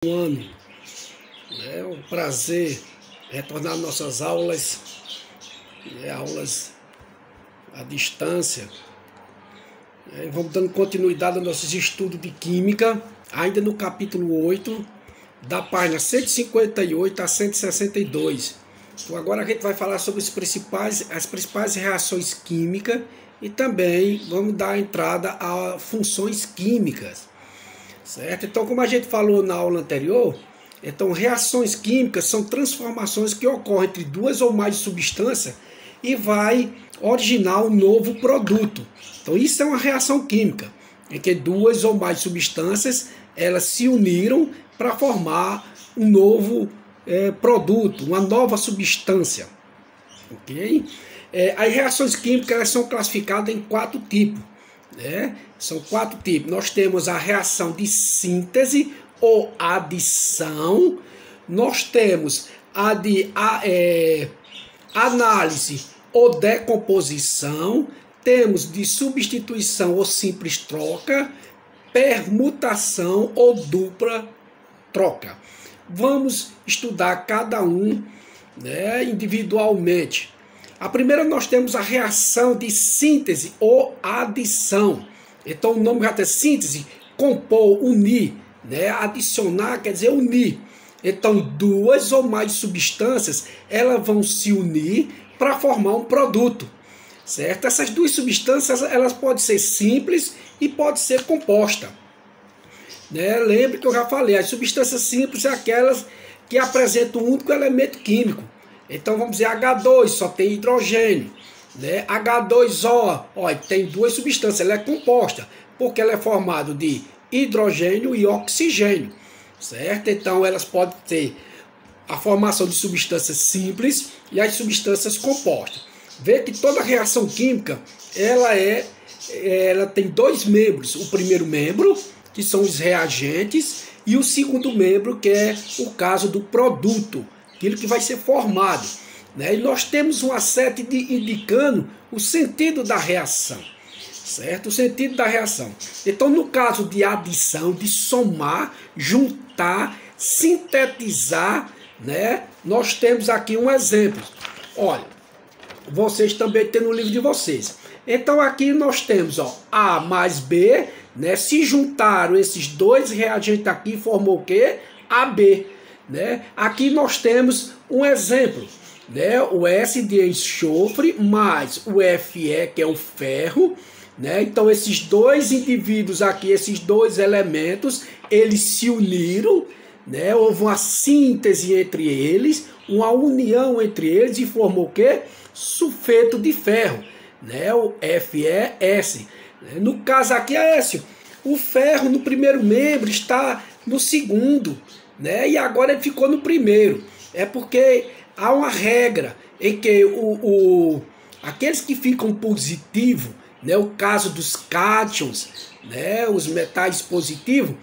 Um ano. É um prazer retornar às nossas aulas, aulas à distância. Vamos dando continuidade aos nossos estudos de Química, ainda no capítulo 8, da página 158 a 162. Então agora a gente vai falar sobre as principais reações químicas e também vamos dar entrada a funções químicas. Certo? Então, como a gente falou na aula anterior, então reações químicas são transformações que ocorrem entre duas ou mais substâncias e vai originar um novo produto. Então, isso é uma reação química, em que duas ou mais substâncias elas se uniram para formar um novo produto, uma nova substância. Ok? As reações químicas elas são classificadas em 4 tipos. São 4 tipos. Nós temos a reação de síntese ou adição. Nós temos a de análise ou decomposição. Temos de substituição ou simples troca, permutação ou dupla troca. Vamos estudar cada um individualmente. A primeira nós temos a reação de síntese ou adição. Então o nome já tem síntese, compor, unir. Adicionar quer dizer unir. Então duas ou mais substâncias elas vão se unir para formar um produto. Certo? Essas duas substâncias elas podem ser simples e podem ser compostas. Lembre que eu já falei, as substâncias simples são aquelas que apresentam um único elemento químico. Então vamos dizer H2, só tem hidrogênio. H2O, tem duas substâncias, ela é composta, porque ela é formada de hidrogênio e oxigênio. Certo? Então elas podem ter a formação de substâncias simples e as substâncias compostas. Vê que toda reação química, ela tem 2 membros. O primeiro membro, que são os reagentes, e o segundo membro, que é o caso do produto, aquilo que vai ser formado. E nós temos uma seta indicando o sentido da reação. Certo? O sentido da reação. Então, no caso de adição, de somar, juntar, sintetizar, nós temos aqui um exemplo. Olha, vocês também têm no livro de vocês. Então, aqui nós temos A mais B, se juntaram esses dois reagentes aqui, formou o quê? AB. Aqui nós temos um exemplo, o S de enxofre mais o Fe, que é o ferro. Então esses dois indivíduos aqui, esses dois elementos, eles se uniram, houve uma síntese entre eles, uma união entre eles e formou o quê? Sulfeto de ferro, o FeS. No caso aqui é esse, o ferro no primeiro membro está no segundo, e agora ele ficou no primeiro. É porque há uma regra em que aqueles que ficam positivos, o caso dos cátions, os metais positivos,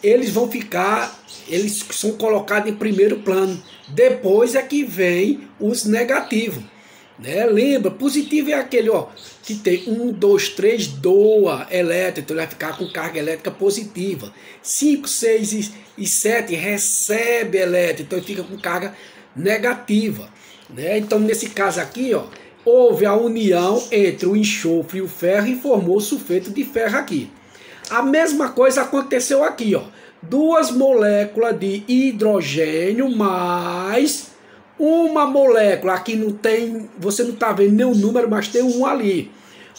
eles vão ficar, eles são colocados em primeiro plano. Depois é que vem os negativos. Lembra, positivo é aquele que tem 1, 2, 3, doa elétrico, então ele vai ficar com carga elétrica positiva. 5, 6 e 7 recebe elétrico, então ele fica com carga negativa. Então nesse caso aqui, houve a união entre o enxofre e o ferro e formou o sulfeto de ferro aqui. A mesma coisa aconteceu aqui, duas moléculas de hidrogênio mais uma molécula, aqui não tem, você não está vendo nenhum número, mas tem um ali.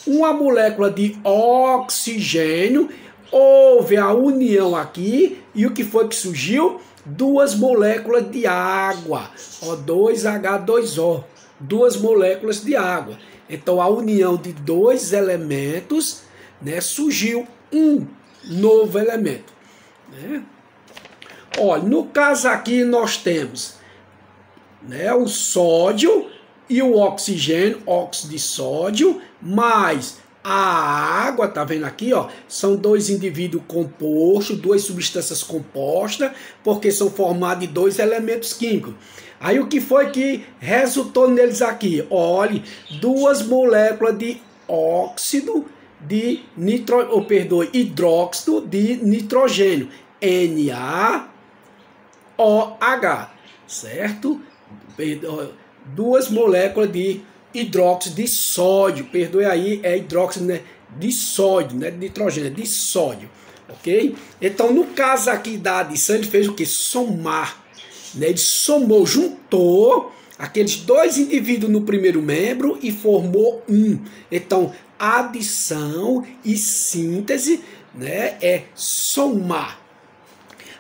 Uma molécula de oxigênio, houve a união aqui, e o que foi que surgiu? Duas moléculas de água, 2H2O, duas moléculas de água. Então a união de dois elementos, surgiu um novo elemento. Olha, no caso aqui nós temos o sódio e o oxigênio, óxido de sódio, mais a água, tá vendo aqui, são dois indivíduos compostos, duas substâncias compostas, porque são formados de dois elementos químicos. Aí o que foi que resultou neles aqui? Olhe, duas moléculas de óxido de hidróxido de nitrogênio. NaOH, certo? Duas moléculas de hidróxido de sódio, perdoe aí, é hidróxido, né, de sódio, né, de nitrogênio, de sódio, ok? Então, no caso aqui da adição, ele fez o que? Somar, né? Ele somou, juntou aqueles dois indivíduos no primeiro membro e formou um. Então, adição e síntese, né, é somar.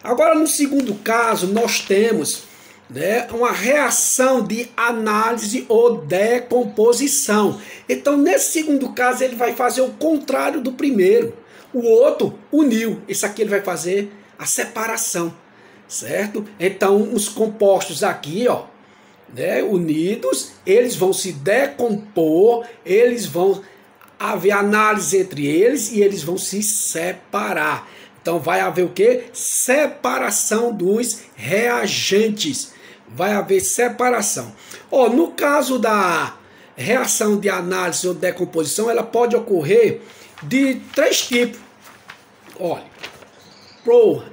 Agora, no segundo caso, nós temos, né, uma reação de análise ou decomposição. Então, nesse segundo caso, ele vai fazer o contrário do primeiro. O outro uniu. Esse aqui ele vai fazer a separação, certo? Então, os compostos aqui, ó, né, unidos, eles vão se decompor, eles vão haver análise entre eles e eles vão se separar. Então vai haver o que? Separação dos reagentes. Vai haver separação. Ó, no caso da reação de análise ou decomposição, ela pode ocorrer de três tipos. Olha, por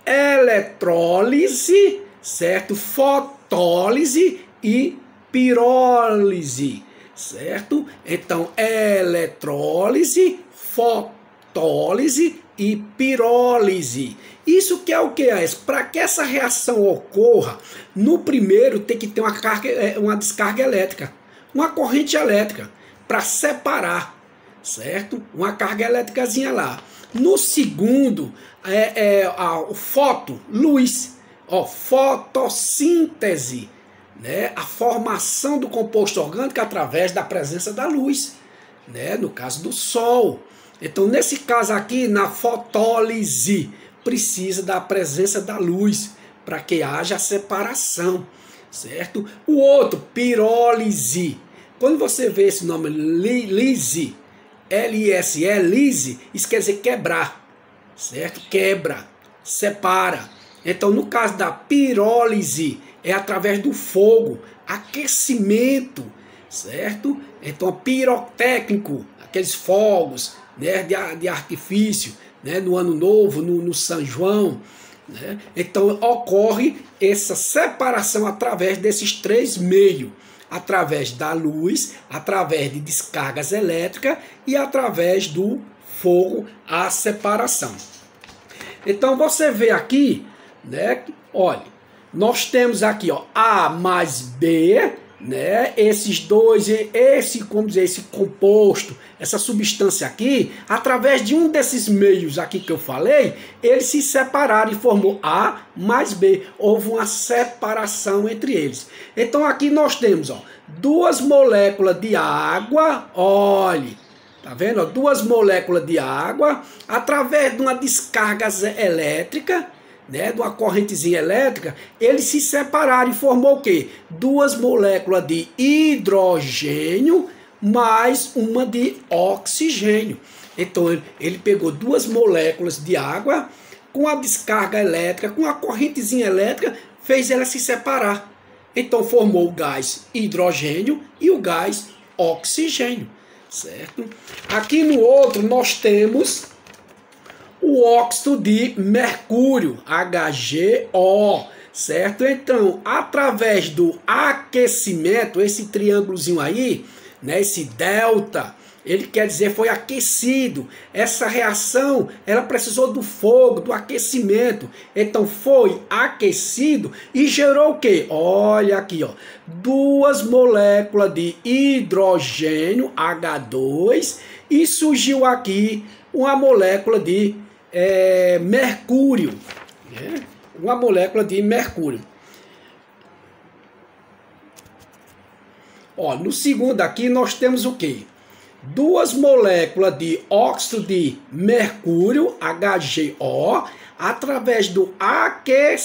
eletrólise, certo? Fotólise e pirólise, certo? Então, eletrólise, fotólise e pirólise. Isso que é o que é? Para que essa reação ocorra, no primeiro tem que ter uma descarga elétrica, uma corrente elétrica, para separar, certo? Uma carga elétricazinha lá. No segundo, luz, ó, fotossíntese, né? A formação do composto orgânico através da presença da luz, né? No caso do sol. Então, nesse caso aqui, na fotólise, precisa da presença da luz para que haja separação, certo? O outro, pirólise. Quando você vê esse nome lise, L-I-S-E, lise, isso quer dizer quebrar, certo? Quebra, separa. Então, no caso da pirólise, é através do fogo, aquecimento, certo? Então, pirotécnico, aqueles fogos, né, de artifício, né, no Ano Novo, no São João, né? Então ocorre essa separação através desses três meios, através da luz, através de descargas elétricas e através do fogo, a separação. Então você vê aqui, né, olha, nós temos aqui, ó, A mais B, né? Esses dois, como dizer, esse composto, essa substância aqui, através de um desses meios aqui que eu falei, eles se separaram e formou A mais B. Houve uma separação entre eles. Então aqui nós temos, ó, duas moléculas de água, olhe, tá vendo? Ó, duas moléculas de água, através de uma descarga elétrica, né, de uma correntezinha elétrica, eles se separaram e formou o quê? Duas moléculas de hidrogênio mais uma de oxigênio. Então ele pegou duas moléculas de água com a descarga elétrica, com a correntezinha elétrica, fez ela se separar. Então formou o gás hidrogênio e o gás oxigênio, certo? Aqui no outro nós temos o óxido de mercúrio, HgO, certo? Então, através do aquecimento, esse triângulozinho aí, né, esse delta, ele quer dizer foi aquecido. Essa reação, ela precisou do fogo, do aquecimento. Então, foi aquecido e gerou o quê? Olha aqui, ó, duas moléculas de hidrogênio, H2, e surgiu aqui uma molécula de mercúrio, né? Uma molécula de mercúrio. Ó, no segundo aqui nós temos o que? Duas moléculas de óxido de mercúrio, HgO, através do aquecimento,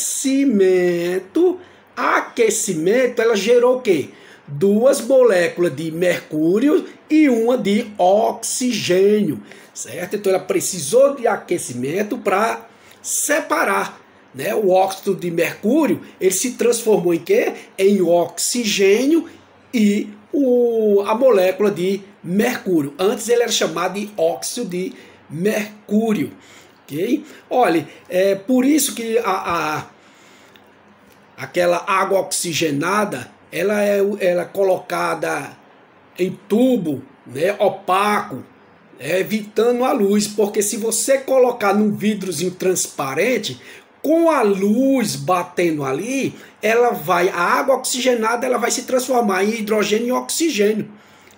ela gerou o que? Duas moléculas de mercúrio e uma de oxigênio, certo? Então ela precisou de aquecimento para separar, né? O óxido de mercúrio, ele se transformou em quê? Em oxigênio e a molécula de mercúrio. Antes ele era chamado de óxido de mercúrio, ok? Olha, é por isso que aquela água oxigenada, ela é colocada em tubo, né, opaco, evitando a luz, porque se você colocar num vidrozinho transparente, com a luz batendo ali, a água oxigenada ela vai se transformar em hidrogênio e oxigênio.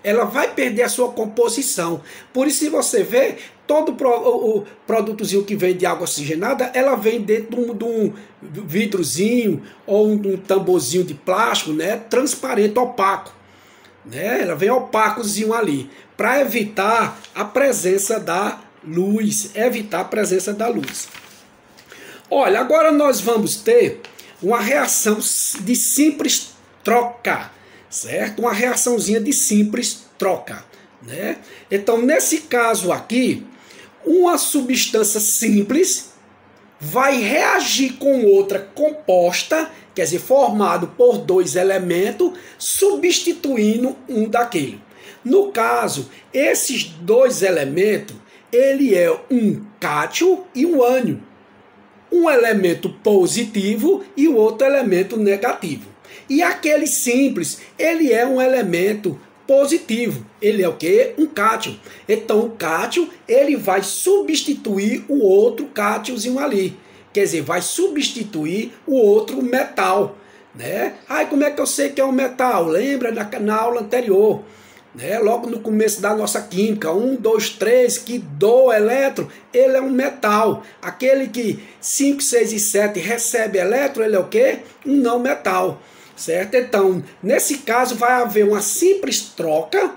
Ela vai perder a sua composição. Por isso, se você vê, todo o produtozinho que vem de água oxigenada, ela vem dentro de um vidrozinho ou um tamborzinho de plástico, né, transparente, opaco. Né? Ela vem opacozinho ali, para evitar a presença da luz. Olha, agora nós vamos ter uma reação de simples troca, certo? Uma reaçãozinha de simples troca, né? Então, nesse caso aqui, uma substância simples vai reagir com outra composta, quer dizer, formado por dois elementos, substituindo um daquele. No caso, esses dois elementos, ele é um cátion e um ânion. Um elemento positivo e o outro elemento negativo. E aquele simples, ele é um elemento positivo. Ele é o quê? Um cátion. Então o cátion, ele vai substituir o outro cátionzinho ali. Quer dizer, vai substituir o outro metal, né? Ai, como é que eu sei que é um metal? Lembra na aula anterior, né? Logo no começo da nossa química, 1, 2, 3, que do elétron, ele é um metal. Aquele que 5, 6 e 7 recebe elétron, ele é o quê? Um não metal, certo? Então, nesse caso, vai haver uma simples troca,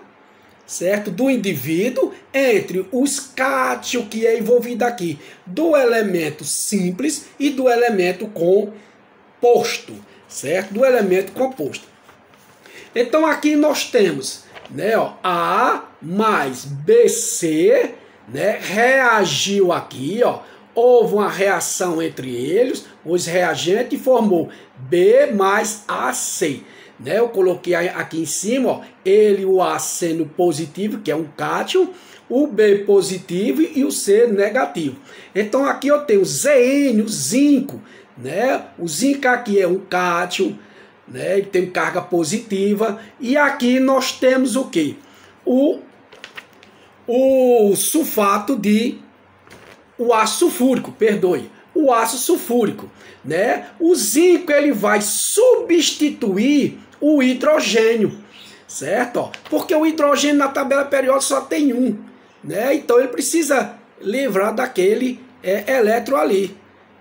certo, do indivíduo entre os cátion que é envolvido aqui, do elemento simples e do elemento composto, certo? Do elemento composto. Então, aqui nós temos, né, ó, A mais BC, né, reagiu aqui, ó, houve uma reação entre eles, os reagentes, e formou B mais AC. Né, eu coloquei aqui em cima, ó, o A sendo positivo, que é um cátion, o B positivo e o C negativo. Então aqui eu tenho ZN, o zinco, né? O zinco aqui é um cátion, né? Ele tem carga positiva. E aqui nós temos o que? O sulfato o ácido sulfúrico, perdoe. O ácido sulfúrico, né? O zinco ele vai substituir o hidrogênio, certo? Ó, porque o hidrogênio na tabela periódica só tem um, né? Então ele precisa livrar daquele elétron ali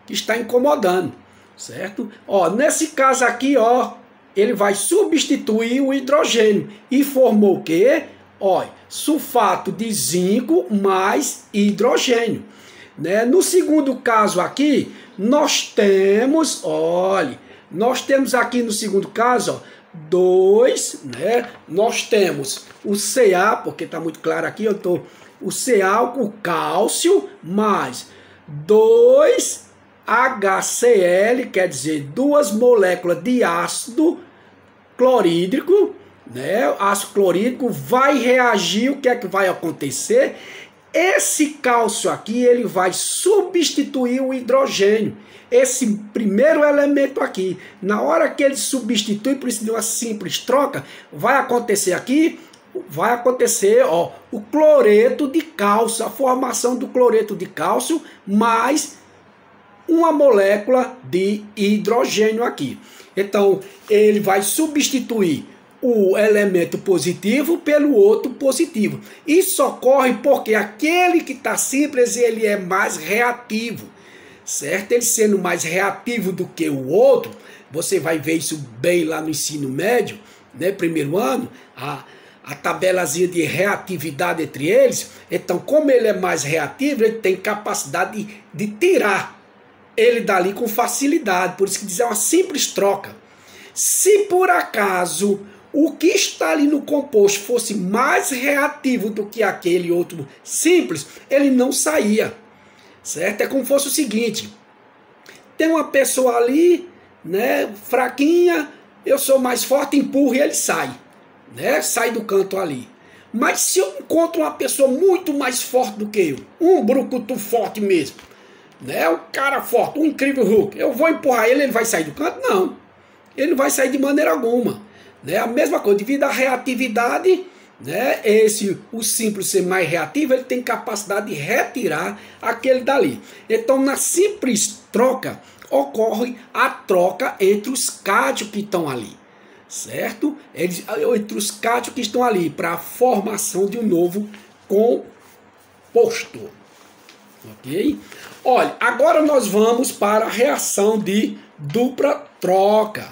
que está incomodando, certo? Ó, nesse caso aqui, ó, ele vai substituir o hidrogênio e formou o quê? Ó, sulfato de zinco mais hidrogênio. Né? No segundo caso aqui, nós temos, olha, nós temos aqui no segundo caso, ó, 2, né? Nós temos o Ca, porque está muito claro aqui, o Ca, o cálcio, mais 2 HCl, quer dizer, duas moléculas de ácido clorídrico, né? O ácido clorídrico vai reagir, o que é que vai acontecer? Esse cálcio aqui, ele vai substituir o hidrogênio. Esse primeiro elemento aqui, na hora que ele substitui, por isso de uma simples troca, vai acontecer aqui, vai acontecer, ó, o cloreto de cálcio, a formação do cloreto de cálcio, mais uma molécula de hidrogênio aqui. Então, ele vai substituir o elemento positivo pelo outro positivo. Isso ocorre porque aquele que está simples, ele é mais reativo, certo? Ele sendo mais reativo do que o outro, você vai ver isso bem lá no ensino médio, né? Primeiro ano, a tabelazinha de reatividade entre eles. Então, como ele é mais reativo, ele tem capacidade de tirar ele dali com facilidade. Por isso que diz é uma simples troca. Se por acaso o que está ali no composto fosse mais reativo do que aquele outro simples, ele não saía, certo? É como fosse o seguinte: tem uma pessoa ali, né, fraquinha, eu sou mais forte, empurro e ele sai, né? Sai do canto ali. Mas se eu encontro uma pessoa muito mais forte do que eu, um brucutu forte mesmo, né? O cara forte, um incrível Hulk. Eu vou empurrar ele, ele vai sair do canto? Não. Ele não vai sair de maneira alguma, né? A mesma coisa, devido à reatividade, né? O simples ser mais reativo, ele tem capacidade de retirar aquele dali. Então, na simples troca, ocorre a troca entre os cátions que estão ali, certo? Entre os cátions que estão ali, para a formação de um novo composto. Ok? Olha, agora nós vamos para a reação de dupla troca,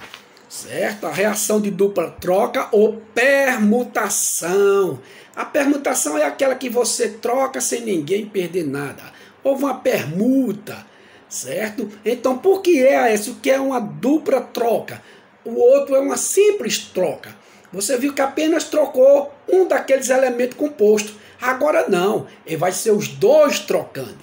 certo? A reação de dupla troca ou permutação. A permutação é aquela que você troca sem ninguém perder nada. Houve uma permuta, certo? Então, por que é isso? Que é uma dupla troca. O outro é uma simples troca. Você viu que apenas trocou um daqueles elementos compostos. Agora não, ele vai ser os dois trocando,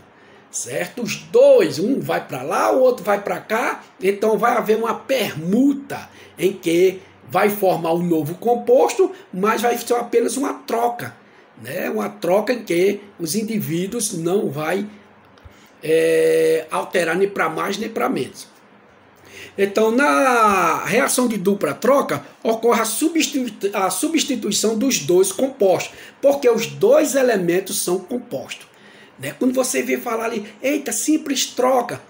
certo? Os dois, um vai para lá, o outro vai para cá. Então vai haver uma permuta em que vai formar um novo composto, mas vai ser apenas uma troca, né? Uma troca em que os indivíduos não vai alterar nem para mais nem para menos. Então, na reação de dupla troca, ocorre a substituição dos dois compostos, porque os dois elementos são compostos, né? Quando você vê falar ali, eita, simples troca,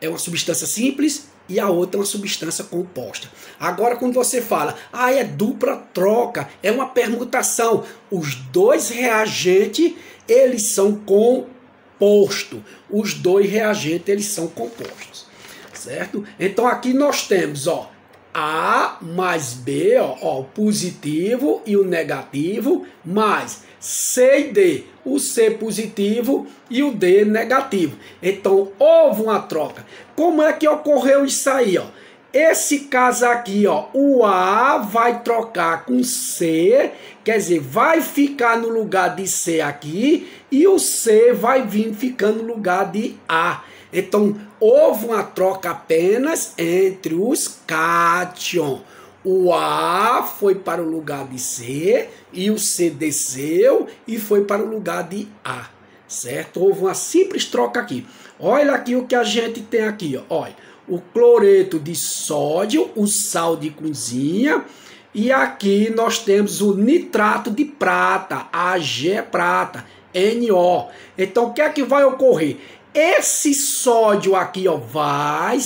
é uma substância simples e a outra é uma substância composta. Agora, quando você fala, é dupla troca, é uma permutação, os dois reagentes, eles são compostos. Os dois reagentes, eles são compostos. Certo? Então aqui nós temos, ó, A mais B, ó, o positivo e o negativo, mais C e D, o C positivo e o D negativo. Então houve uma troca. Como é que ocorreu isso aí, ó? Esse caso aqui, ó, o A vai trocar com C, quer dizer, vai ficar no lugar de C aqui, e o C vai vir ficando no lugar de A. Então, houve uma troca apenas entre os cátions. O A foi para o lugar de C e o C desceu e foi para o lugar de A, certo? Houve uma simples troca aqui. Olha aqui o que a gente tem aqui, ó. Olha, o cloreto de sódio, o sal de cozinha, e aqui nós temos o nitrato de prata, Ag é prata, NO. Então, o que é que vai ocorrer? Esse sódio aqui, ó, vai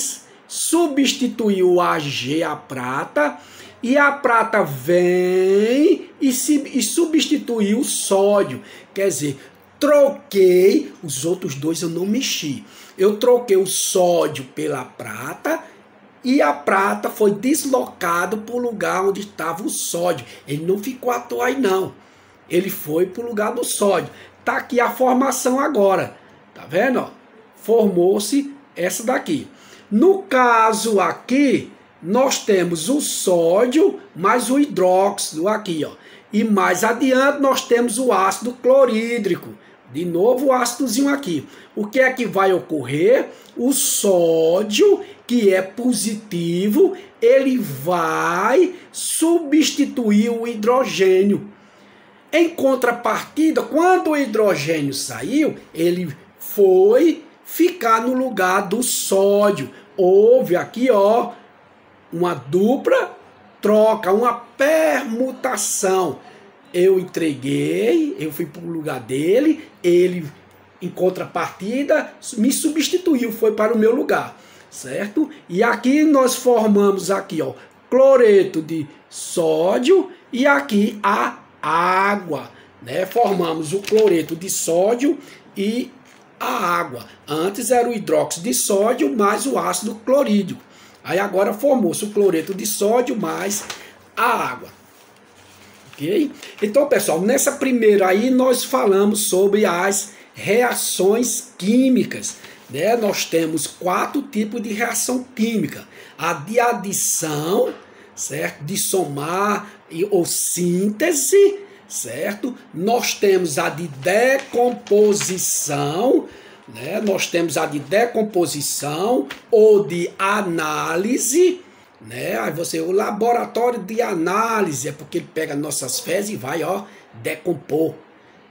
substituir o Ag, a prata, e a prata vem e substituir o sódio. Quer dizer, troquei, os outros dois eu não mexi. Eu troquei o sódio pela prata e a prata foi deslocado para o lugar onde estava o sódio. Ele não ficou à toa aí, não. Ele foi para o lugar do sódio. Tá aqui a formação agora. Tá vendo, ó? Formou-se essa daqui. No caso aqui, nós temos o sódio mais o hidróxido aqui, ó. E mais adiante nós temos o ácido clorídrico. De novo o ácidozinho aqui. O que é que vai ocorrer? O sódio, que é positivo, ele vai substituir o hidrogênio. Em contrapartida, quando o hidrogênio saiu, ele foi ficar no lugar do sódio. Houve aqui, ó, uma dupla troca, uma permutação. Eu entreguei, eu fui para o lugar dele, ele, em contrapartida, me substituiu, foi para o meu lugar, certo? E aqui nós formamos aqui, ó, cloreto de sódio e aqui a água, né? Formamos o cloreto de sódio e a água. Antes era o hidróxido de sódio mais o ácido clorídrico. Aí agora formou-se o cloreto de sódio mais a água. Ok? Então, pessoal, nessa primeira aí nós falamos sobre as reações químicas, né? Nós temos 4 tipos de reação química. A de adição, certo? De somar ou síntese, certo? Nós temos a de decomposição, né? Nós temos a de decomposição ou de análise, né? Aí você, o laboratório de análise, é porque ele pega nossas fezes e vai, ó, decompor,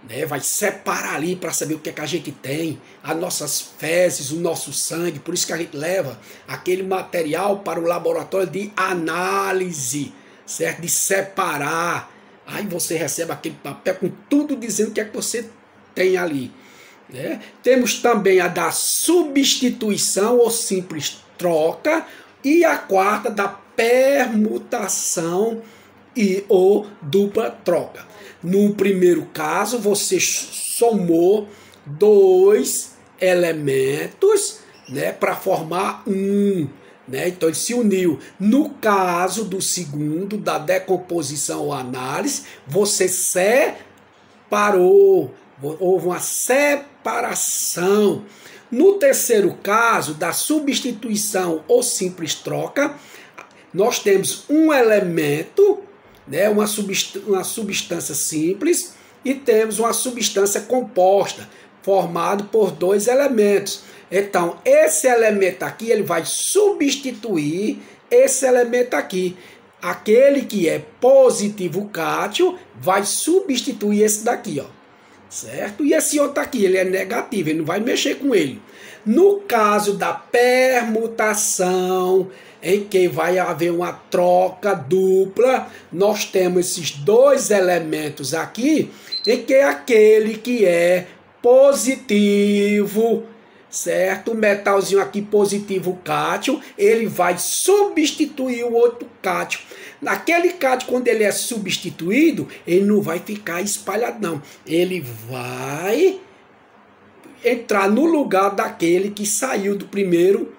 né? Vai separar ali para saber o que é que a gente tem, as nossas fezes, o nosso sangue. Por isso que a gente leva aquele material para o laboratório de análise, certo? De separar. Aí você recebe aquele papel com tudo dizendo o que é que você tem ali, né? Temos também a da substituição ou simples troca, e a quarta da permutação e ou dupla troca. No primeiro caso, você somou dois elementos, né, para formar um, né? Então ele se uniu. No caso do segundo, da decomposição ou análise, você separou, houve uma separação. No terceiro caso, da substituição ou simples troca, nós temos um elemento, né, uma substância simples, e temos uma substância composta, formado por dois elementos. Então, esse elemento aqui, ele vai substituir esse elemento aqui. Aquele que é positivo cátion vai substituir esse daqui, ó, certo? E esse outro aqui, ele é negativo, ele não vai mexer com ele. No caso da permutação, em que vai haver uma troca dupla, nós temos esses dois elementos aqui, em que aquele que é positivo, certo? O metalzinho aqui positivo cátion, ele vai substituir o outro cátion. Naquele cátion, quando ele é substituído, ele não vai ficar espalhado, não. Ele vai entrar no lugar daquele que saiu do primeiro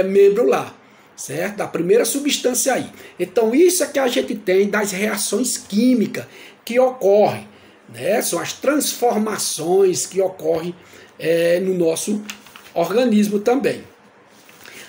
membro lá, certo? Da primeira substância aí. Então isso é que a gente tem das reações químicas que ocorrem, né? São as transformações que ocorrem no nosso organismo também.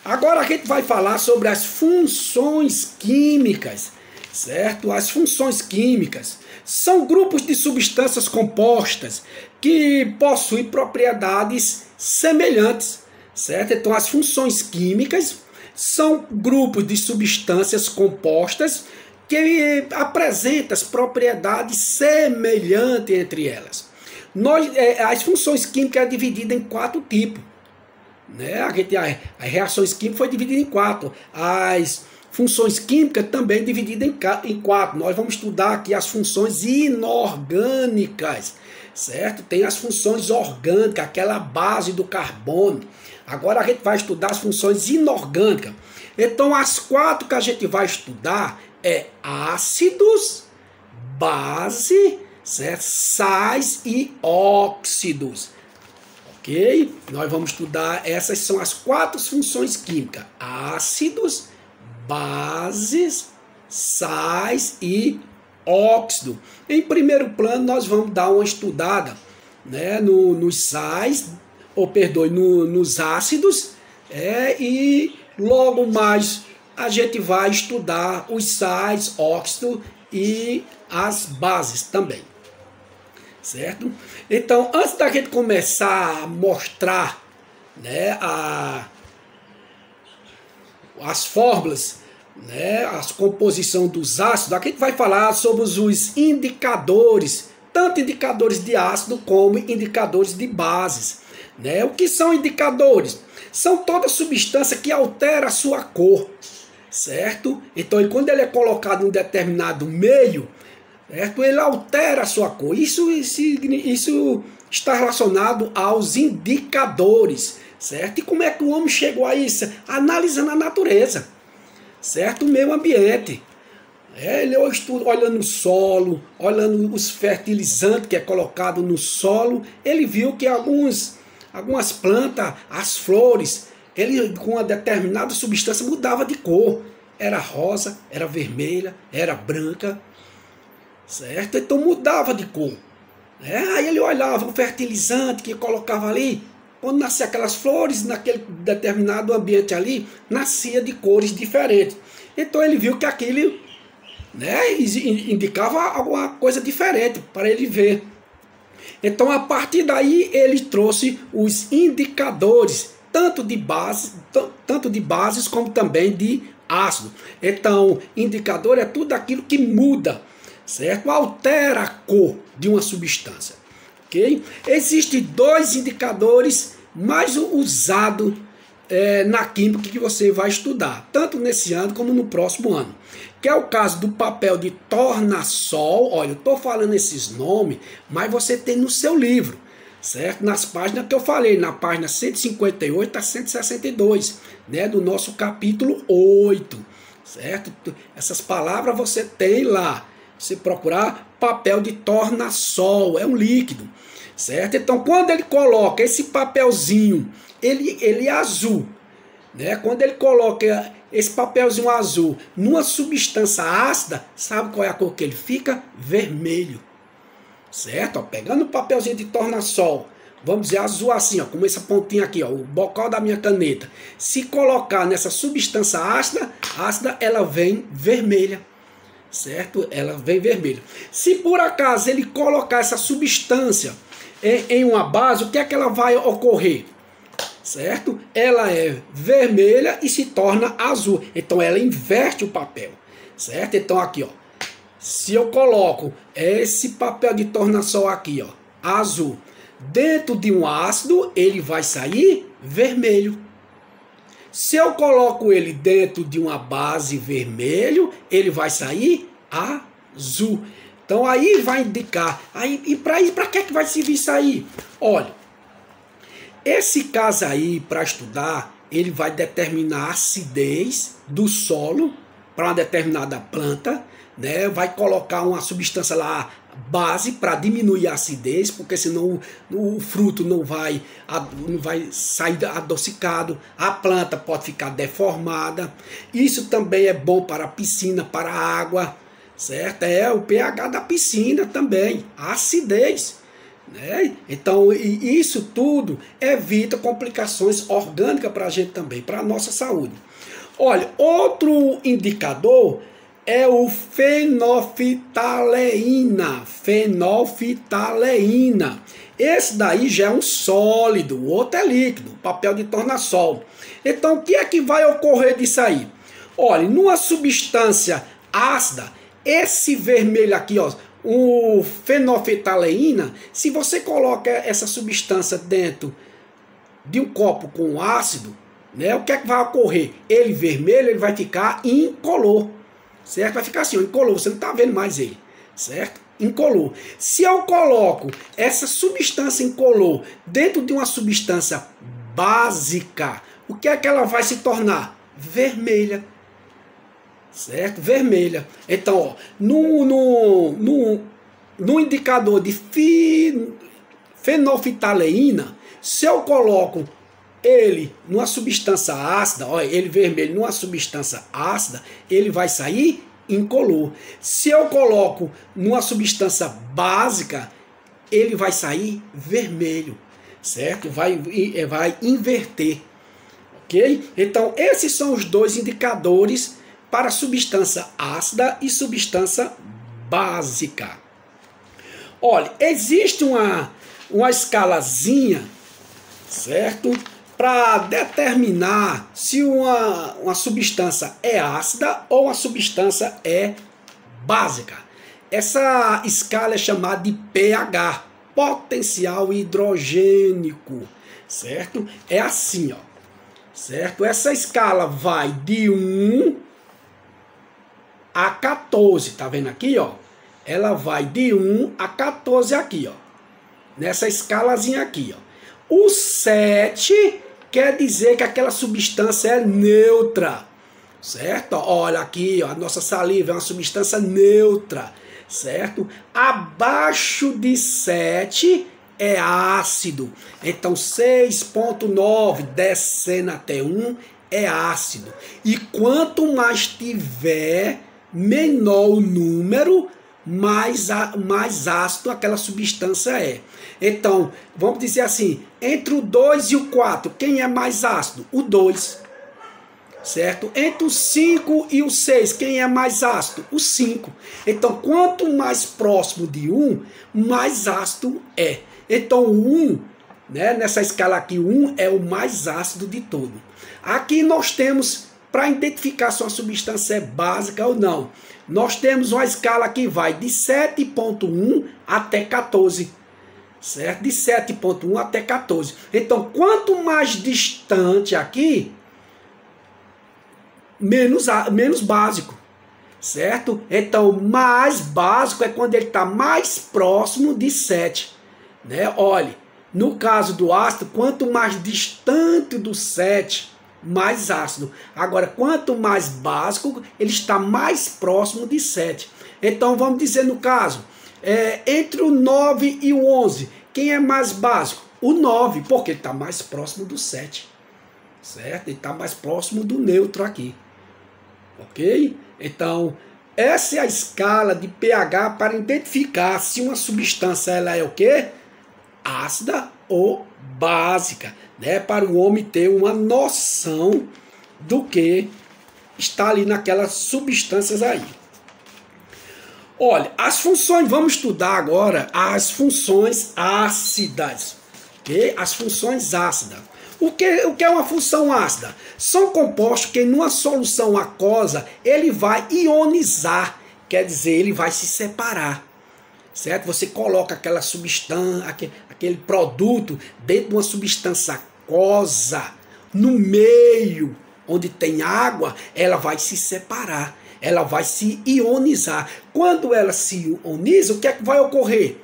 Agora a gente vai falar sobre as funções químicas, certo? As funções químicas são grupos de substâncias compostas que possuem propriedades semelhantes, certo? Então as funções químicas são grupos de substâncias compostas que apresentam as propriedades semelhantes entre elas. As funções químicas são divididas em 4 tipos, né? As reações químicas foi dividida em 4. As funções químicas também divididas em 4. Nós vamos estudar aqui as funções inorgânicas, certo? Tem as funções orgânicas, aquela base do carbono. Agora a gente vai estudar as funções inorgânicas. Então as 4 que a gente vai estudar é ácidos, base, certo? Sais e óxidos. Ok? Nós vamos estudar, essas são as 4 funções químicas: ácidos, bases, sais e óxido. Em primeiro plano, nós vamos dar uma estudada, né, nos sais, nos ácidos, e logo mais a gente vai estudar os sais, óxido e as bases também, certo? Então, antes da gente começar a mostrar, né, as fórmulas, né, a composição dos ácidos, aqui a gente vai falar sobre os indicadores, tanto indicadores de ácido como indicadores de bases, né? O que são indicadores? São toda substância que altera a sua cor, certo? Então, quando ele é colocado em um determinado meio, certo? Ele altera a sua cor. Isso está relacionado aos indicadores, certo? E como é que o homem chegou a isso? Analisando a natureza, certo? O meio ambiente. Ele estuda, olhando o solo, olhando os fertilizantes que é colocado no solo, ele viu que algumas plantas, as flores, ele com uma determinada substância mudava de cor. Era rosa, era vermelha, era branca, certo? Então mudava de cor. Aí ele olhava o fertilizante que colocava ali, quando nascia aquelas flores, naquele determinado ambiente ali, nascia de cores diferentes. Então ele viu que aquilo, né, indicava alguma coisa diferente para ele ver. Então a partir daí ele trouxe os indicadores, tanto de bases como também de ácido. Então indicador é tudo aquilo que muda, certo? Altera a cor de uma substância. ok? Existem dois indicadores mais usados na química que você vai estudar, tanto nesse ano como no próximo ano, que é o caso do papel de tornassol. Olha, eu estou falando esses nomes, mas você tem no seu livro, certo? Nas páginas que eu falei, na página 158 a 162, né, do nosso capítulo 8, certo? Essas palavras você tem lá. Se procurar papel de tornassol, é um líquido, certo? Então, quando ele coloca esse papelzinho, ele é azul, né? Quando ele coloca esse papelzinho azul numa substância ácida, sabe qual é a cor que ele fica? Vermelho, certo? Ó, pegando o papelzinho de tornassol, vamos dizer azul assim, ó, como essa pontinha aqui, ó, o bocal da minha caneta. Se colocar nessa substância ácida, ela vem vermelha, certo? Ela vem vermelha. Se por acaso ele colocar essa substância em uma base, o que é que ela vai ocorrer? Certo? Ela é vermelha e se torna azul. Então ela inverte o papel, certo? Então aqui, ó, se eu coloco esse papel de tornassol aqui, ó, azul, dentro de um ácido, ele vai sair vermelho. Se eu coloco ele dentro de uma base vermelho, ele vai sair azul. Então aí vai indicar. E para que vai servir isso aí? Olha, esse caso aí, para estudar, ele vai determinar a acidez do solo para uma determinada planta, né? Vai colocar uma substância lá, base, para diminuir a acidez, porque senão o fruto não vai sair adocicado, a planta pode ficar deformada. Isso também é bom para a piscina, para a água, certo? É o pH da piscina também, a acidez, né? Então isso tudo evita complicações orgânicas para a gente também, para a nossa saúde. Olha, outro indicador é o fenolftaleína. Fenolftaleína. Esse daí já é um sólido, o outro é líquido, papel de tornassol. Então o que é que vai ocorrer disso aí? Olha, numa substância ácida, esse vermelho aqui, ó, o fenolftaleína, se você coloca essa substância dentro de um copo com ácido, né, o que é que vai ocorrer? Ele vermelho, ele vai ficar incolor, certo? Vai ficar assim, ó, incolor, você não está vendo mais ele, certo? Incolor. Se eu coloco essa substância incolor dentro de uma substância básica, o que é que ela vai se tornar? Vermelha. Certo? Vermelha. Então, ó, no indicador de fenolftaleína, se eu coloco ele numa substância ácida, olha, ele vermelho numa substância ácida, ele vai sair incolor. Se eu coloco numa substância básica, ele vai sair vermelho, certo? Vai inverter, ok? Então, esses são os dois indicadores para substância ácida e substância básica. Olha, existe uma escalazinha, certo? Para determinar se uma substância é ácida ou uma substância é básica. Essa escala é chamada de pH, potencial hidrogênico, certo? É assim, ó, certo? Essa escala vai de 1 a 14, tá vendo aqui, ó? Ela vai de 1 a 14 aqui, ó. Nessa escalazinha aqui, ó. O 7 quer dizer que aquela substância é neutra, certo? Olha aqui, ó, a nossa saliva é uma substância neutra, certo? Abaixo de 7 é ácido. Então 6,9 descendo até 1 é ácido. E quanto mais tiver, menor o número, mais ácido aquela substância é. Então, vamos dizer assim, entre o 2 e o 4, quem é mais ácido? O 2, certo? Entre o 5 e o 6, quem é mais ácido? O 5. Então, quanto mais próximo de 1, mais ácido é. Então, o 1, né, nessa escala aqui, o 1 é o mais ácido de todo. Aqui nós temos, para identificar se uma substância é básica ou não, nós temos uma escala que vai de 7,1 até 14. certo? De 7,1 até 14. Então, quanto mais distante aqui, menos básico, certo? Então, mais básico é quando ele está mais próximo de 7, né? Olhe, no caso do ácido, quanto mais distante do 7, mais ácido. Agora, quanto mais básico, ele está mais próximo de 7. Então, vamos dizer no caso, entre o 9 e o 11, quem é mais básico? O 9, porque ele está mais próximo do 7, certo? Ele está mais próximo do neutro aqui, ok? Então, essa é a escala de pH para identificar se uma substância ela é o quê? Ácida ou básica, né? Para o homem ter uma noção do que está ali naquelas substâncias aí. Olha, as funções, vamos estudar agora as funções ácidas, ok? As funções ácidas. O que é uma função ácida? São compostos que numa solução aquosa ele vai ionizar, quer dizer, ele vai se separar, certo? Você coloca aquela substância, aquele produto dentro de uma substância aquosa, no meio onde tem água, ela vai se separar, ela vai se ionizar. Quando ela se ioniza, o que é que vai ocorrer?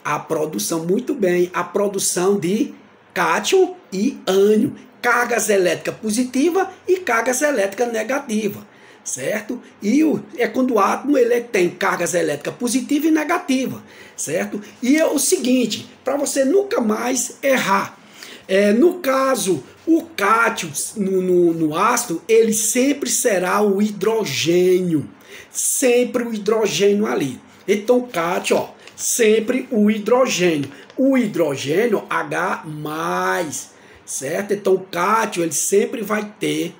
A produção, muito bem, a produção de cátion e ânion, cargas elétricas positivas e cargas elétricas negativas, certo? E é quando o átomo ele tem cargas elétricas positivas e negativas, certo? E é o seguinte, para você nunca mais errar, no caso, o cátion no ácido, ele sempre será o hidrogênio, sempre o hidrogênio ali. Então, cátion, ó, sempre o hidrogênio H+, certo? Então o cátion ele sempre vai ter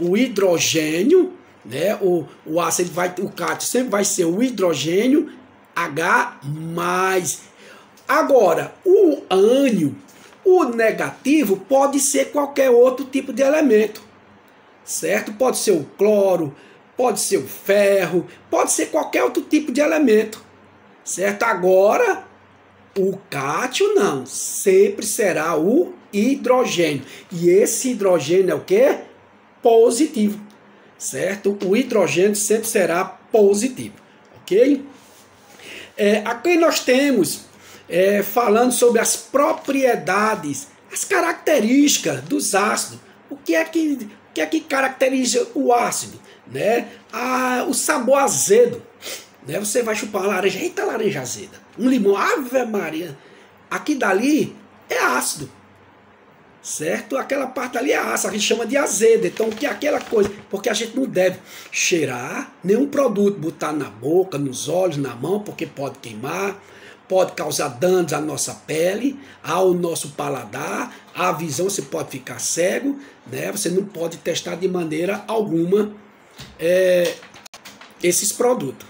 o hidrogênio, né? O ácido o cátion sempre vai ser o hidrogênio H+. Agora, o ânion, o negativo pode ser qualquer outro tipo de elemento, certo? Pode ser o cloro, pode ser o ferro, pode ser qualquer outro tipo de elemento, certo? Agora, o cátion não, sempre será o hidrogênio. E esse hidrogênio é o quê? Positivo, certo? O hidrogênio sempre será positivo, ok? Aqui nós temos, falando sobre as propriedades, as características dos ácidos. O que é que caracteriza o ácido? Né? O sabor azedo. Né? Você vai chupar uma laranja, eita, laranja azeda. Um limão, ave Maria. Aqui dali é ácido, certo? Aquela parte ali é ácido, a gente chama de azedo. Então, o que é aquela coisa? Porque a gente não deve cheirar nenhum produto, botar na boca, nos olhos, na mão, porque pode queimar, pode causar danos à nossa pele, ao nosso paladar, à visão, você pode ficar cego, né? Você não pode testar de maneira alguma esses produtos.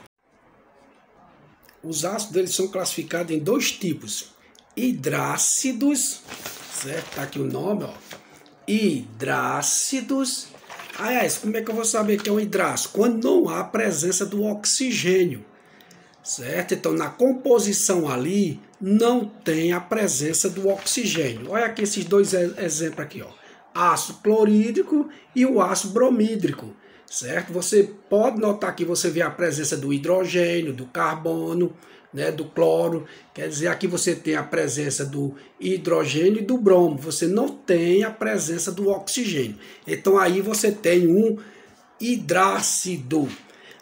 Os ácidos eles são classificados em dois tipos: hidrácidos, certo? Tá aqui o nome, ó. Hidrácidos. Aliás, como é que eu vou saber que é um hidrácido? Quando não há presença do oxigênio, certo? Então, na composição ali, não tem a presença do oxigênio. Olha aqui esses dois exemplos aqui, ó. Ácido clorídrico e o ácido bromídrico, certo? Você pode notar que você vê a presença do hidrogênio, do carbono, né, do cloro. Quer dizer, aqui você tem a presença do hidrogênio e do bromo. Você não tem a presença do oxigênio. Então aí você tem um hidrácido.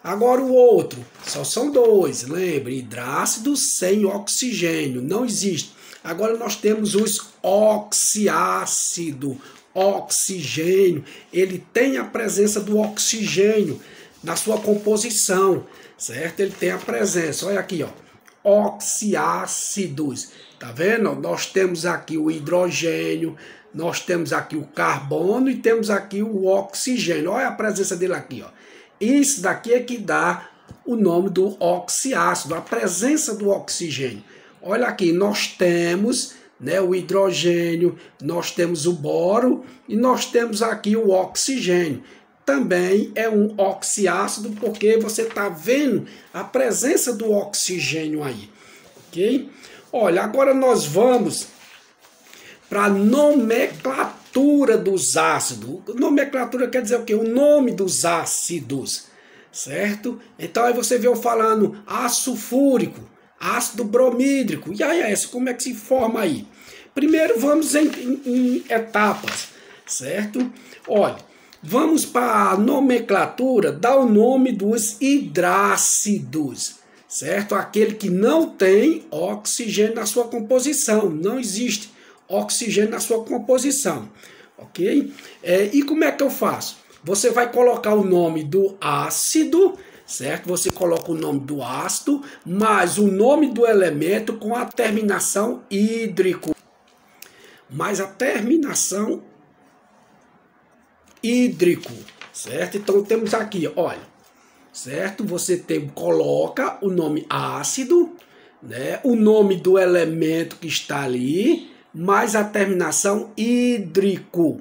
Agora o outro, só são dois, lembre, hidrácido sem oxigênio, não existe. Agora nós temos os oxiácido, oxigênio, ele tem a presença do oxigênio na sua composição, certo? Ele tem a presença, olha aqui, ó, oxiácidos, tá vendo? Nós temos aqui o hidrogênio, nós temos aqui o carbono e temos aqui o oxigênio, olha a presença dele aqui, ó. Isso daqui é que dá o nome do oxiácido, a presença do oxigênio. Olha aqui, nós temos, né, o hidrogênio, nós temos o boro e nós temos aqui o oxigênio. Também é um oxiácido porque você está vendo a presença do oxigênio aí, ok? Olha, agora nós vamos para a nomenclatura dos ácidos. Nomenclatura quer dizer o quê? O nome dos ácidos, certo? Então aí você viu falando ácido sulfúrico, ácido bromídrico. E aí, como é que se forma aí? Primeiro vamos em etapas, certo? Olha, vamos para a nomenclatura, dar o nome dos hidrácidos, certo? Aquele que não tem oxigênio na sua composição, não existe oxigênio na sua composição, ok? E como é que eu faço? Você vai colocar o nome do ácido, certo? Você coloca o nome do ácido, mais o nome do elemento com a terminação hídrico. Mais a terminação hídrico, certo? Então temos aqui, olha, certo? Você coloca o nome ácido, né? O nome do elemento que está ali, mais a terminação hídrico,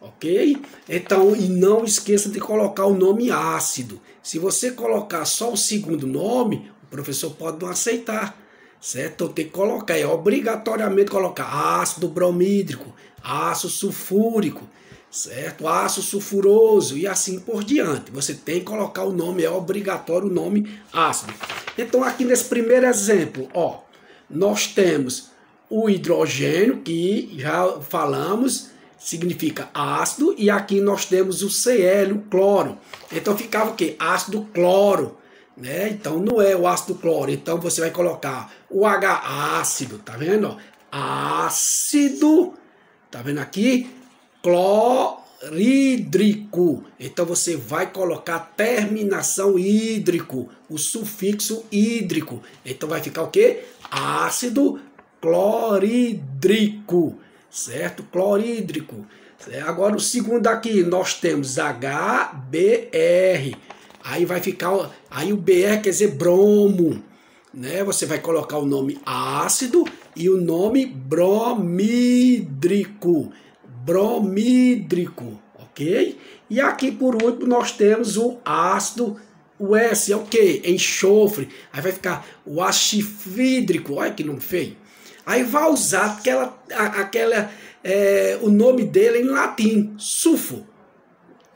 ok? Então, e não esqueça de colocar o nome ácido. Se você colocar só o segundo nome, o professor pode não aceitar, certo? Então tem que colocar, obrigatoriamente colocar ácido bromídrico, ácido sulfúrico, certo? Ácido sulfuroso e assim por diante. Você tem que colocar o nome, é obrigatório o nome ácido. Então aqui nesse primeiro exemplo, ó, nós temos o hidrogênio, que já falamos, significa ácido, e aqui nós temos o Cl, o cloro. Então ficava o quê? Ácido cloro, né? Então não é o ácido cloro, então você vai colocar o H ácido, tá vendo? Ácido, tá vendo aqui? Clorídrico. Então você vai colocar terminação hídrico, o sufixo hídrico. Então vai ficar o quê? Ácido clorídrico, certo? Clorídrico. Agora o segundo aqui, nós temos HBr. Aí vai ficar, aí o BR quer dizer bromo, né? Você vai colocar o nome ácido e o nome bromídrico, ok? E aqui por último nós temos o ácido, o S é o que? Enxofre. Aí vai ficar o ácido fídrico, olha que nome feio. Aí vai usar o nome dele em latim, sulfo,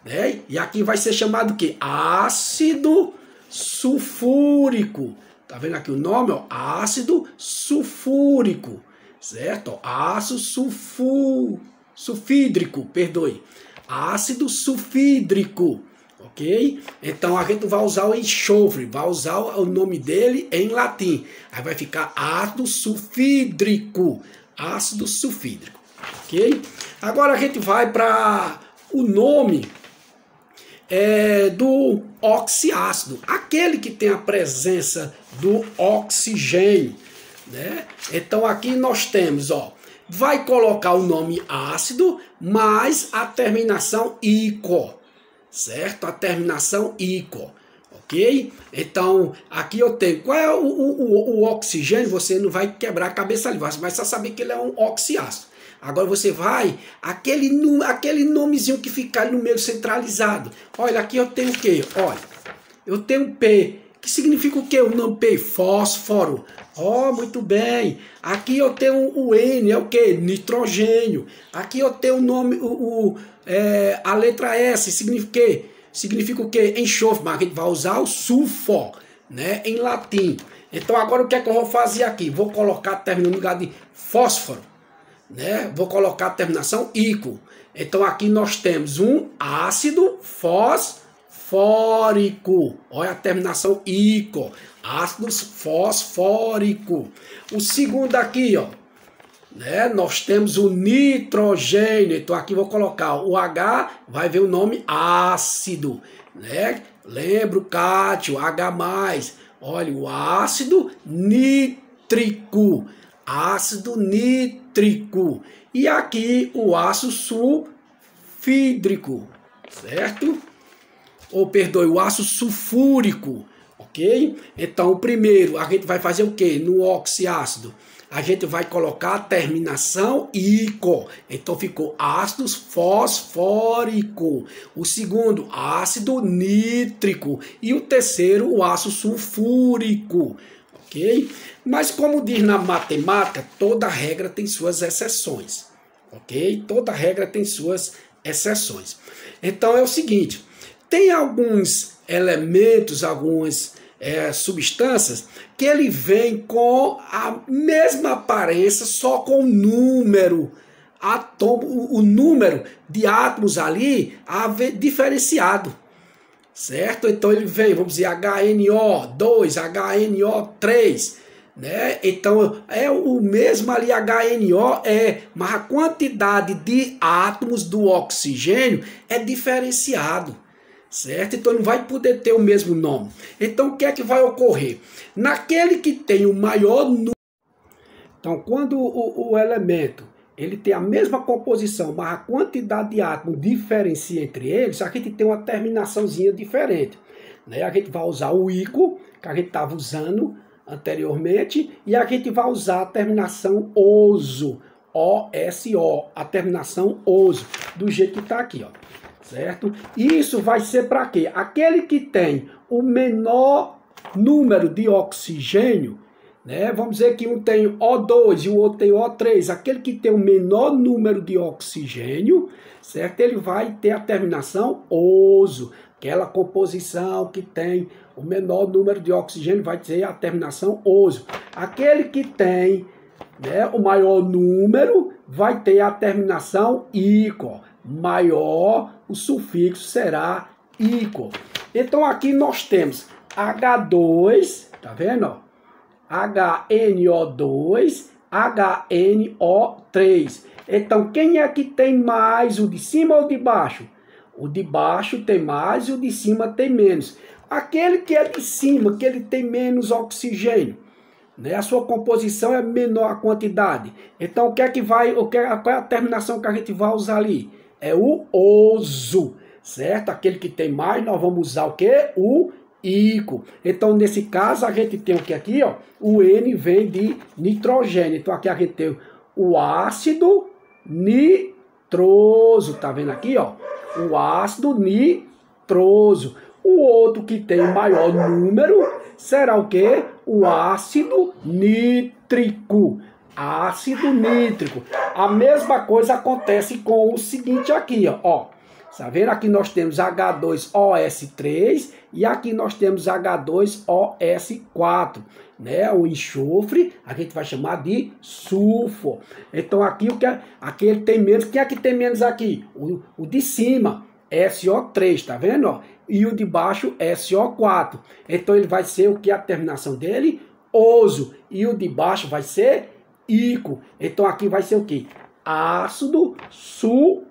né? E aqui vai ser chamado o quê? Ácido sulfúrico. Tá vendo aqui o nome? Ó? Ácido sulfúrico, certo? Ácido sulfídrico, perdoe. Ácido sulfídrico, ok? Então a gente vai usar o enxofre, vai usar o nome dele em latim. Aí vai ficar ácido sulfídrico, ok? Agora a gente vai para o nome do oxiácido, aquele que tem a presença do oxigênio, né? Então aqui nós temos, ó, vai colocar o nome ácido mais a terminação ico, certo? A terminação ico, ok? Então aqui eu tenho, qual é o oxigênio? Você não vai quebrar a cabeça ali, você vai só saber que ele é um oxiácido. Agora você vai, aquele nomezinho que fica ali no meio centralizado. Olha, aqui eu tenho o quê? Olha, eu tenho P, que significa o quê? O nome P, fósforo. Ó, muito bem. Aqui eu tenho o N, é o quê? Nitrogênio. Aqui eu tenho o nome, a letra S, significa o quê? Significa o quê? Enxofre, mas a gente vai usar o sulfo, né? Em latim. Então agora o que é que eu vou fazer aqui? Vou colocar terminando no lugar de fósforo, né? Vou colocar a terminação ico. Então aqui nós temos um ácido fosfórico. Olha a terminação ico. Ácido fosfórico. O segundo aqui, ó, né? Nós temos o nitrogênio. Então aqui vou colocar o H, vai ver o nome ácido, né? Lembra o cátio, H+. Olha, o ácido nítrico. Ácido nítrico. E aqui o ácido sulfídrico, certo? Ou perdoe, o ácido sulfúrico, ok? Então o primeiro a gente vai fazer o que? No oxiácido a gente vai colocar a terminação ico. Então ficou ácido fosfórico. O segundo, ácido nítrico. E o terceiro, o ácido sulfúrico. ok? Mas como diz na matemática, toda regra tem suas exceções, ok? Toda regra tem suas exceções. Então é o seguinte, tem alguns elementos, algumas substâncias que ele vem com a mesma aparência, só com o número de átomos ali diferenciado, certo? Então ele vem, vamos dizer, HNO2, HNO3, né? Então é o mesmo ali, HNO, mas a quantidade de átomos do oxigênio é diferenciado, certo? Então não vai poder ter o mesmo nome. Então o que é que vai ocorrer? Naquele que tem o maior número, então quando o elemento ele tem a mesma composição, mas a quantidade de átomos diferencia entre eles, a gente tem uma terminaçãozinha diferente, né? A gente vai usar o ICO, que a gente estava usando anteriormente, e a gente vai usar a terminação OSO, OSO, a terminação OSO, do jeito que está aqui, ó, certo? Isso vai ser para quê? Aquele que tem o menor número de oxigênio, né? Vamos dizer que um tem O2 e o outro tem O3, aquele que tem o menor número de oxigênio, certo? Ele vai ter a terminação OSO, aquela composição que tem o menor número de oxigênio vai ter a terminação OSO. Aquele que tem, né, o maior número vai ter a terminação ICO, maior o sufixo será ICO. Então aqui nós temos H2, tá vendo? HNO2, HNO3. Então, quem é que tem mais, o de cima ou o de baixo? O de baixo tem mais e o de cima tem menos. Aquele que é de cima, que ele tem menos oxigênio, né? A sua composição é menor a quantidade. Então, o que é que vai, qual é a terminação que a gente vai usar ali? É o OSO, certo? Aquele que tem mais, nós vamos usar o quê? O ICO. Então, nesse caso, a gente tem o que aqui, ó? O N vem de nitrogênio. Então, aqui a gente tem o ácido nitroso. Tá vendo aqui, ó? O ácido nitroso. O outro que tem o maior número será o quê? O ácido nítrico. Ácido nítrico. A mesma coisa acontece com o seguinte aqui, ó. Tá vendo? Aqui nós temos H2OS3 e aqui nós temos H2OS4, né? O enxofre a gente vai chamar de sulfo. Então aqui aqui ele tem menos. Quem é que tem menos aqui? O de cima, SO3, tá vendo? Ó? E o de baixo, SO4. Então ele vai ser o que? A terminação dele? OSO. E o de baixo vai ser ICO. Então aqui vai ser o que? Ácido sulfuroso.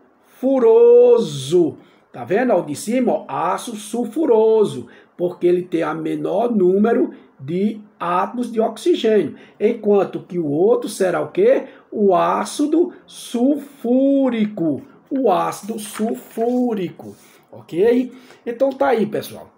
Tá vendo? O de cima, ó, ácido sulfuroso, porque ele tem a menor número de átomos de oxigênio. Enquanto que o outro será o quê? O ácido sulfúrico. O ácido sulfúrico. Ok? Então tá aí, pessoal.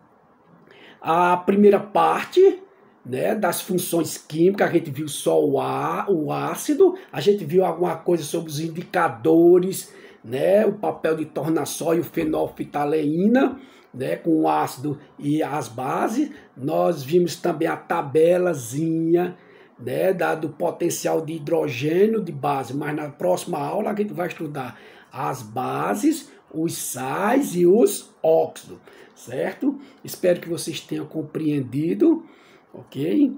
A primeira parte, né, das funções químicas, a gente viu só o ácido, a gente viu alguma coisa sobre os indicadores, né, o papel de tornassol e o fenolftaleína, né, com o ácido e as bases. Nós vimos também a tabelazinha, né, do potencial de hidrogênio de base, mas na próxima aula a gente vai estudar as bases, os sais e os óxidos, certo? Espero que vocês tenham compreendido, ok?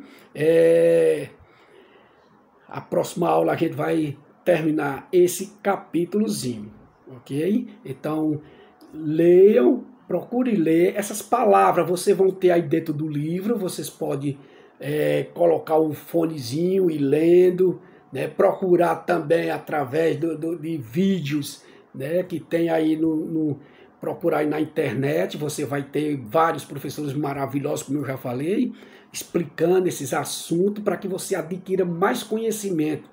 A próxima aula a gente vai terminar esse capítulozinho, ok? Então, leiam, procure ler essas palavras, vocês vão ter aí dentro do livro, vocês podem colocar o fonezinho e lendo, né? Procurar também através de vídeos, né? Que tem aí procurar aí na internet, você vai ter vários professores maravilhosos, como eu já falei, explicando esses assuntos para que você adquira mais conhecimento.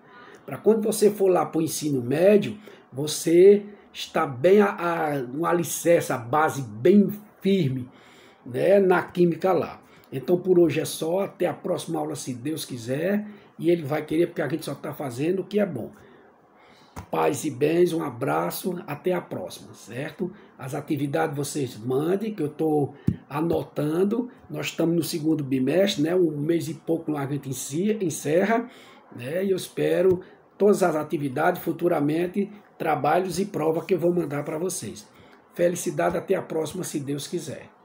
Para quando você for lá para o ensino médio, você está bem no alicerce, a base bem firme, né, na química lá. Então por hoje é só, até a próxima aula se Deus quiser, e Ele vai querer, porque a gente só está fazendo o que é bom. Paz e bens, um abraço, até a próxima, certo? As atividades vocês mandem, que eu estou anotando. Nós estamos no segundo bimestre, né? Um mês e pouco a gente encerra, né? E eu espero todas as atividades, futuramente, trabalhos e provas que eu vou mandar para vocês. Felicidade, até a próxima, se Deus quiser.